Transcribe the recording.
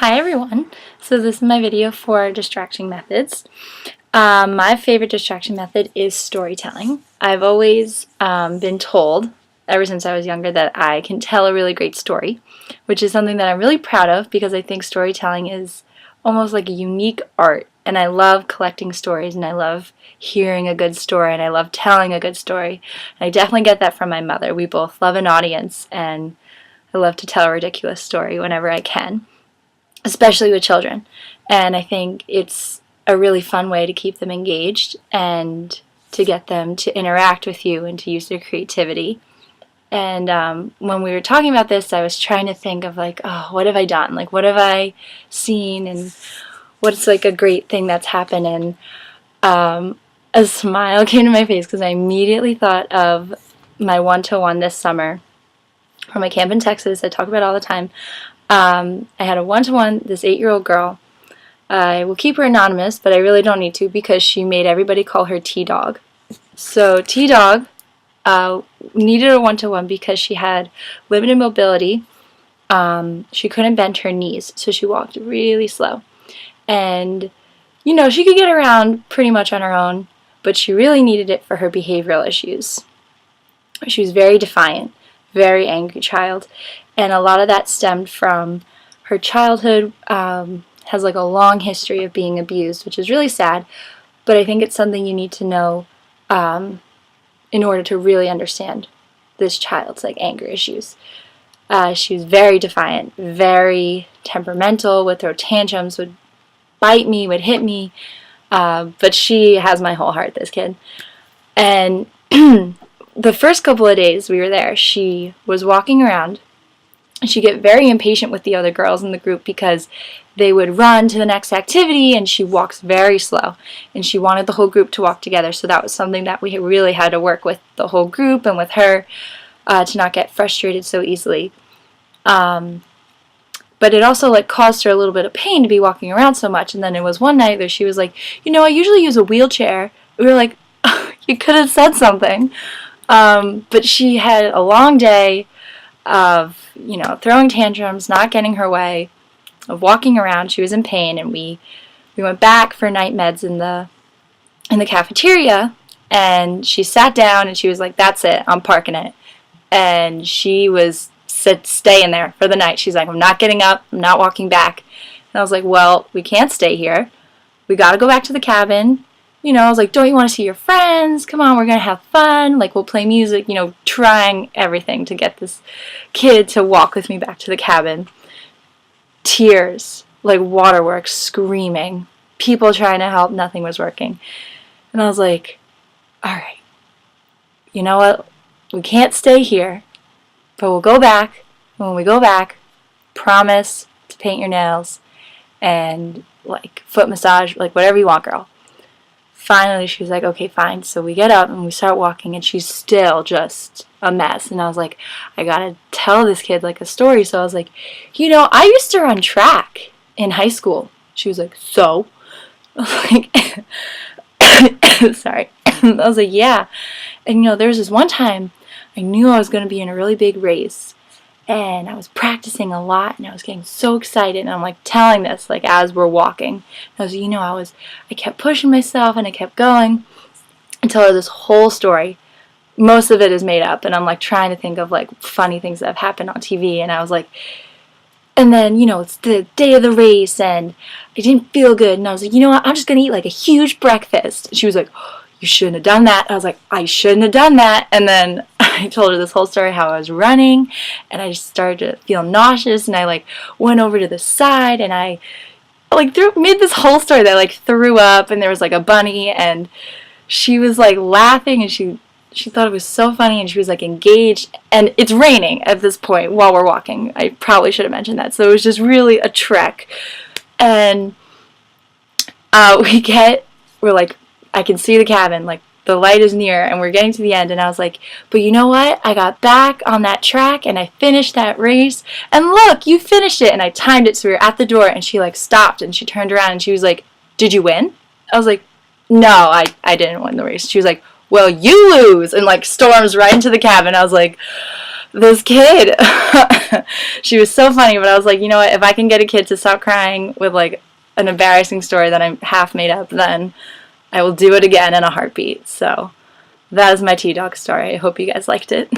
Hi everyone! So this is my video for distraction methods. My favorite distraction method is storytelling. I've always been told, ever since I was younger, that I can tell a really great story, which is something that I'm really proud of because I think storytelling is almost like a unique art, and I love collecting stories, and I love hearing a good story, and I love telling a good story. And I definitely get that from my mother. We both love an audience, and I love to tell a ridiculous story whenever I can, especially with children. And I think it's a really fun way to keep them engaged and to get them to interact with you and to use their creativity. And when we were talking about this, I was trying to think of like, oh, what have I done? Like, what have I seen and what's like a great thing that's happened? And a smile came to my face because I immediately thought of my one-to-one this summer from my camp in Texas. I talk about it all the time. I had a one-to-one, this 8-year-old girl. I will keep her anonymous, but I really don't need to because she made everybody call her T-Dog. So T-Dog needed a one-to-one because she had limited mobility. She couldn't bend her knees, so she walked really slow. And, you know, she could get around pretty much on her own, but she really needed it for her behavioral issues. She was very defiant, very angry child, and a lot of that stemmed from her childhood. Has like a long history of being abused, which is really sad, but I think it's something you need to know in order to really understand this child's like anger issues. She was very defiant, very temperamental, would throw tantrums, would bite me, would hit me, but she has my whole heart, this kid. And the first couple of days we were there, she was walking around. She'd get very impatient with the other girls in the group because they would run to the next activity, and she walks very slow, and she wanted the whole group to walk together. So that was something that we really had to work with the whole group and with her to not get frustrated so easily. But it also like caused her a little bit of pain to be walking around so much. And then it was one night that she was like, you know, I usually use a wheelchair. We were like, you could have said something. But she had a long day of, you know, throwing tantrums, not getting her way, of walking around. She was in pain, and we went back for night meds in the cafeteria, and she sat down and she was like, that's it, I'm parking it. And she was staying there for the night. She's like, I'm not getting up, I'm not walking back. And I was like, well, we can't stay here, we gotta go back to the cabin. You know, I was like, don't you want to see your friends? Come on, we're going to have fun. Like, we'll play music, you know, trying everything to get this kid to walk with me back to the cabin. Tears, like waterworks, screaming. People trying to help, nothing was working. And I was like, all right, you know what? We can't stay here, but we'll go back. And when we go back, promise to paint your nails and, like, foot massage, like, whatever you want, girl. Finally, she was like, okay, fine. So we get up and we start walking, and she's still just a mess. And I was like, I gotta tell this kid like a story. So I was like, you know, I used to run track in high school. She was like, so? I was like, sorry. I was like, yeah. And you know, there was this one time I knew I was gonna be in a really big race, and I was practicing a lot, and I was getting so excited, and I'm like telling this like as we're walking. And I was, you know, I kept pushing myself, and I kept going until this whole story, most of it is made up, and I'm like trying to think of like funny things that have happened on TV, and I was like, and then, you know, it's the day of the race, and I didn't feel good, and I was like, you know what, I'm just gonna eat like a huge breakfast. And she was like, oh, you shouldn't have done that. I was like, I shouldn't have done that. And then I told her this whole story, how I was running, and I just started to feel nauseous, and I like went over to the side, and I like made this whole story that I like threw up, and there was like a bunny, and she was like laughing, and she thought it was so funny, and she was like engaged, and it's raining at this point while we're walking. I probably should have mentioned that. So it was just really a trek. And we're like, I can see the cabin, like the light is near, and we're getting to the end, and I was like, but you know what? I got back on that track, and I finished that race, and look, you finished it. And I timed it so we were at the door, and she like stopped, and she turned around, and she was like, did you win? I was like, no, I didn't win the race. She was like, well, you lose, and like storms right into the cabin. I was like, this kid, she was so funny, but I was like, you know what, if I can get a kid to stop crying with like an embarrassing story that I'm half made up, then I will do it again in a heartbeat. So that is my T-Dog story. I hope you guys liked it.